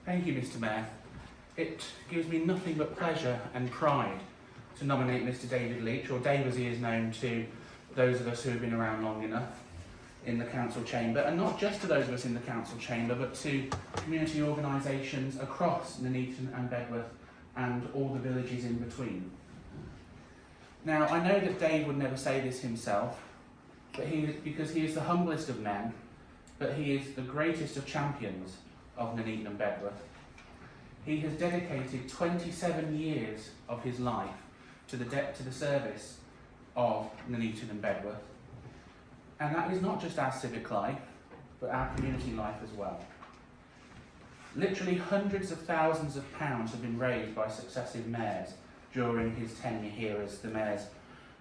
Thank you, Mr. Mayor. It gives me nothing but pleasure and pride to nominate Mr. David Leach, or Dave as he is known to those of us who have been around long enough in the council chamber, and not just to those of us in the council chamber, but to community organisations across Nuneaton and Bedworth and all the villages in between. Now, I know that Dave would never say this himself, but because he is the humblest of men, but he is the greatest of champions of Nuneaton and Bedworth. He has dedicated 27 years of his life to the service of Nuneaton and Bedworth. And that is not just our civic life, but our community life as well. Literally hundreds of thousands of pounds have been raised by successive mayors during his tenure here as the mayor's,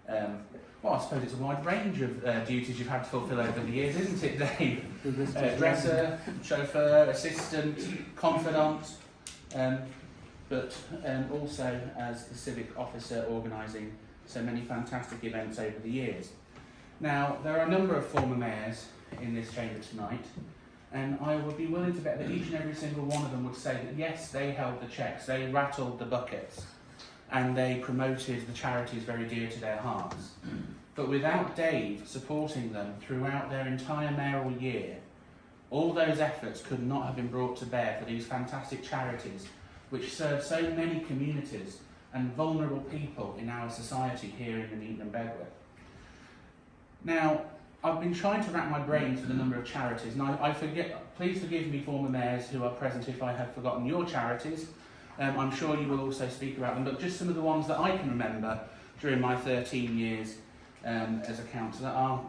well, I suppose it's a wide range of duties you've had to fulfil over the years, isn't it, Dave? Dresser, chauffeur, assistant, confidant, but also as the civic officer organising so many fantastic events over the years. Now, there are a number of former mayors in this chamber tonight, and I would be willing to bet that each and every single one of them would say that yes, they held the cheques, they rattled the buckets, and they promoted the charities very dear to their hearts. But without Dave supporting them throughout their entire mayoral year, all those efforts could not have been brought to bear for these fantastic charities which serve so many communities and vulnerable people in our society here in Nuneaton and Bedworth. Now, I've been trying to rack my brains for the number of charities, and please forgive me, former mayors who are present, if I have forgotten your charities. I'm sure you will also speak about them, but just some of the ones that I can remember during my 13 years as a councillor are,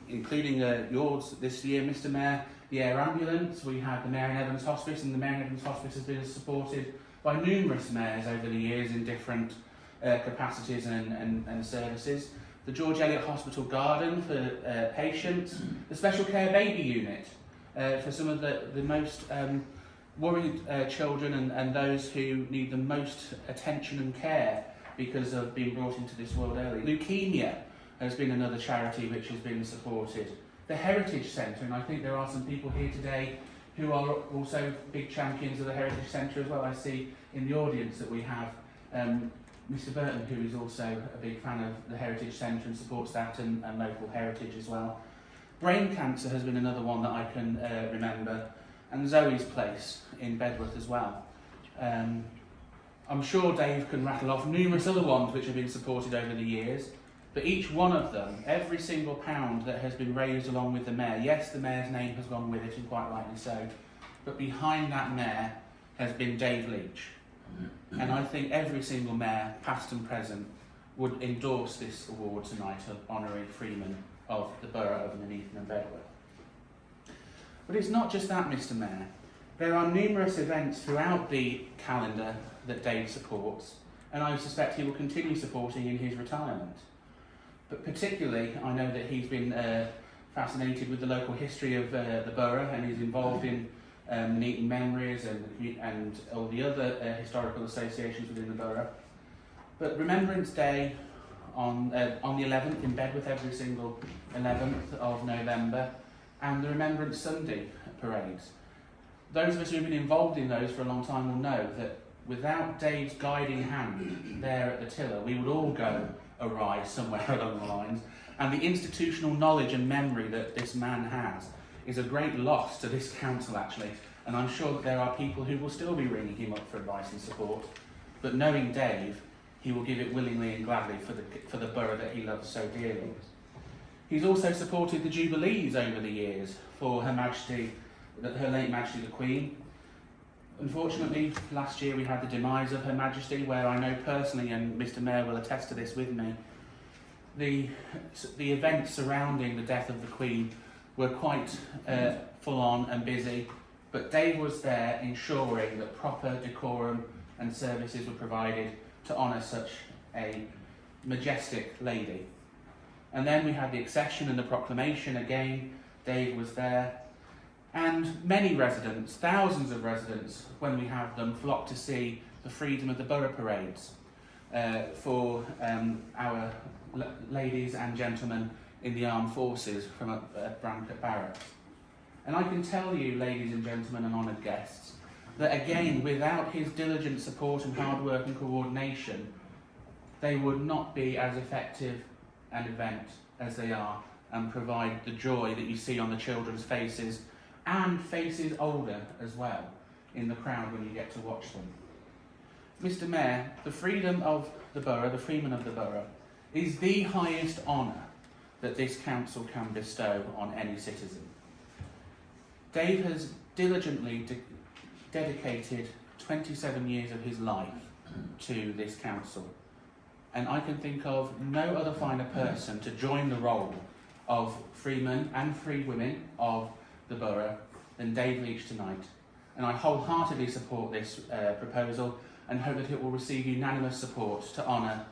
including yours this year, Mr. Mayor, the Air Ambulance. We have the Mary Evans Hospice, and the Mary Evans Hospice has been supported by numerous mayors over the years in different capacities and services. The George Eliot Hospital Garden for patients, the Special Care Baby Unit for some of the most worried children and those who need the most attention and care because of being brought into this world early. Leukemia has been another charity which has been supported. The Heritage Centre, and I think there are some people here today who are also big champions of the Heritage Centre as well. I see in the audience that we have Mr. Burton, who is also a big fan of the Heritage Centre and supports that and local heritage as well. Brain cancer has been another one that I can remember, and Zoe's Place in Bedworth as well. I'm sure Dave can rattle off numerous other ones which have been supported over the years, but each one of them, every single pound that has been raised along with the mayor, yes, the mayor's name has gone with it, and quite rightly so, but behind that mayor has been Dave Leach. And I think every single mayor, past and present, would endorse this award tonight of honouring Freeman of the Borough of Nuneaton and Bedworth. But it's not just that, Mr. Mayor. There are numerous events throughout the calendar that Dave supports, and I suspect he will continue supporting in his retirement. But particularly, I know that he's been fascinated with the local history of the borough, and he's involved in Nuneaton Memories and all the other historical associations within the borough. But Remembrance Day on the 11th in Bedworth, every single 11th of November, and the Remembrance Sunday parades. Those of us who have been involved in those for a long time will know that without Dave's guiding hand there at the tiller, we would all go awry somewhere along the lines, and the institutional knowledge and memory that this man has is a great loss to this council, actually, and I'm sure that there are people who will still be ringing him up for advice and support, but knowing Dave, he will give it willingly and gladly for the borough that he loves so dearly. He's also supported the Jubilees over the years for Her late Majesty the Queen. Unfortunately, last year we had the demise of Her Majesty, where I know personally, and Mr. Mayor will attest to this with me, the events surrounding the death of the Queen were quite full on and busy, but Dave was there ensuring that proper decorum and services were provided to honour such a majestic lady. And then we had the accession and the proclamation again. Dave was there, and many residents, thousands of residents, when we have them, flock to see the Freedom of the Borough parades for our ladies and gentlemen in the armed forces from Bramcote Barracks. And I can tell you, ladies and gentlemen and honoured guests, that again, without his diligent support and hard work and coordination, they would not be as effective an event as they are and provide the joy that you see on the children's faces and faces older as well in the crowd when you get to watch them. Mr. Mayor, the freedom of the borough, the Freeman of the borough, is the highest honour that this council can bestow on any citizen. Dave has diligently dedicated 27 years of his life to this council, and I can think of no other finer person to join the role of Freeman and Freewomen of the borough than David Leach tonight. And I wholeheartedly support this proposal and hope that it will receive unanimous support to honour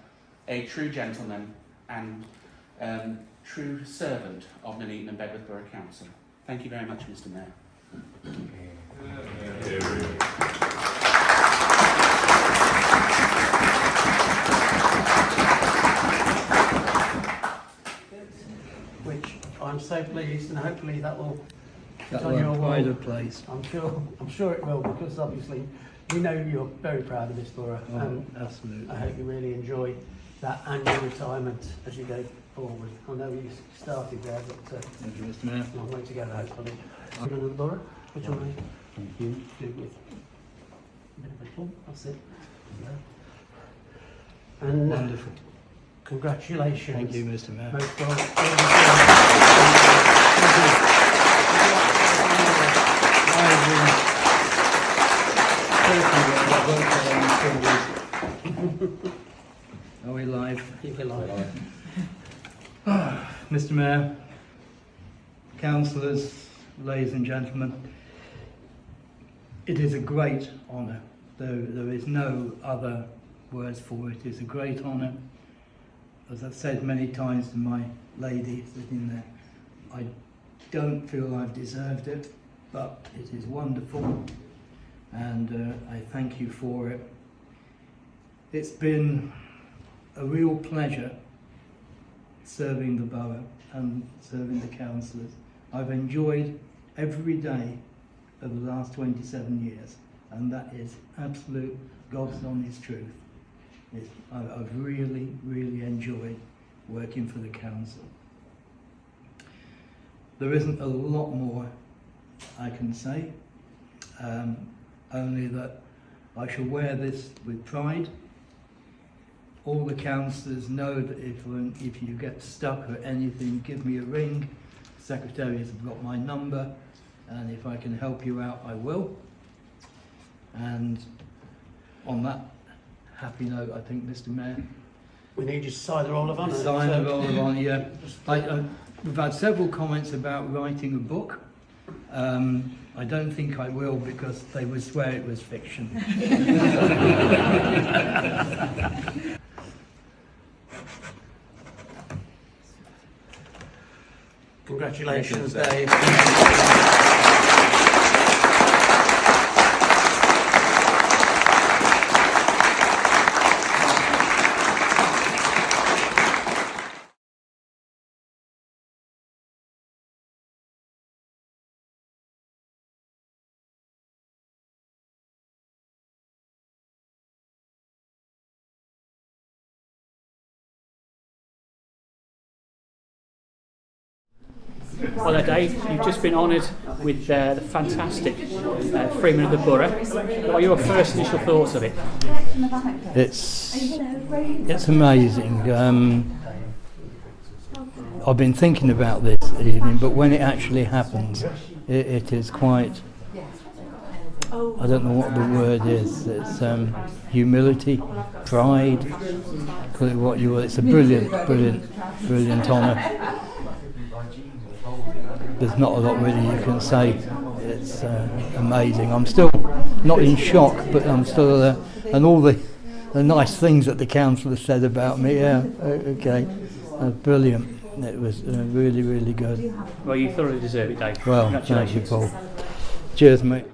a true gentleman and true servant of Nuneaton and Bedworth Borough Council. Thank you very much, Mr. Mayor. Which I'm so pleased, and hopefully that will That on your pride wall. of place. I'm sure it will, because obviously we know you're very proud of this borough, Oh, and absolutely. I hope you really enjoy that annual retirement as you go forward. I know you started there, but Thank you, Mr. Mayor. long way to go, hopefully. Freeman of the borough, which one are you? Thank you. Good with a bit of a bump, that's it. And Wonderful. congratulations. Thank you, Mr. Mayor. Most Are we live? Keep it live. Mr. Mayor, councillors, ladies and gentlemen, it is a great honour. There is no other words for it. It is a great honour. As I've said many times to my lady sitting there, I don't feel I've deserved it, but it is wonderful, and I thank you for it. It's been a real pleasure serving the borough and serving the councillors. I've enjoyed every day of the last 27 years, and that is absolute God's honest truth. I've really, really enjoyed working for the council. There isn't a lot more I can say, only that I shall wear this with pride. All the councillors know that if you get stuck or anything, give me a ring. Secretaries have got my number, and if I can help you out, I will. And on that happy note, I think, Mr. Mayor, We need you to sign the roll of honour. sign the roll of honour. Yeah, we've had several comments about writing a book. I don't think I will, because they would swear it was fiction. Congratulations, Dave. Hello Dave, you've just been honoured with the fantastic Freeman of the Borough. What are your first initial thoughts of it? It's amazing. I've been thinking about this evening, but when it actually happens, it is quite, I don't know what the word is. It's humility, pride, call it what you will. It's a brilliant honour. There's not a lot really you can say. It's amazing. I'm still not in shock, but I'm still, and all the nice things that the council has said about me. Yeah, okay, brilliant. It was really, really good. Well, you thoroughly deserve it, Dave. Well, thank you, Congratulations. Paul. Cheers, mate.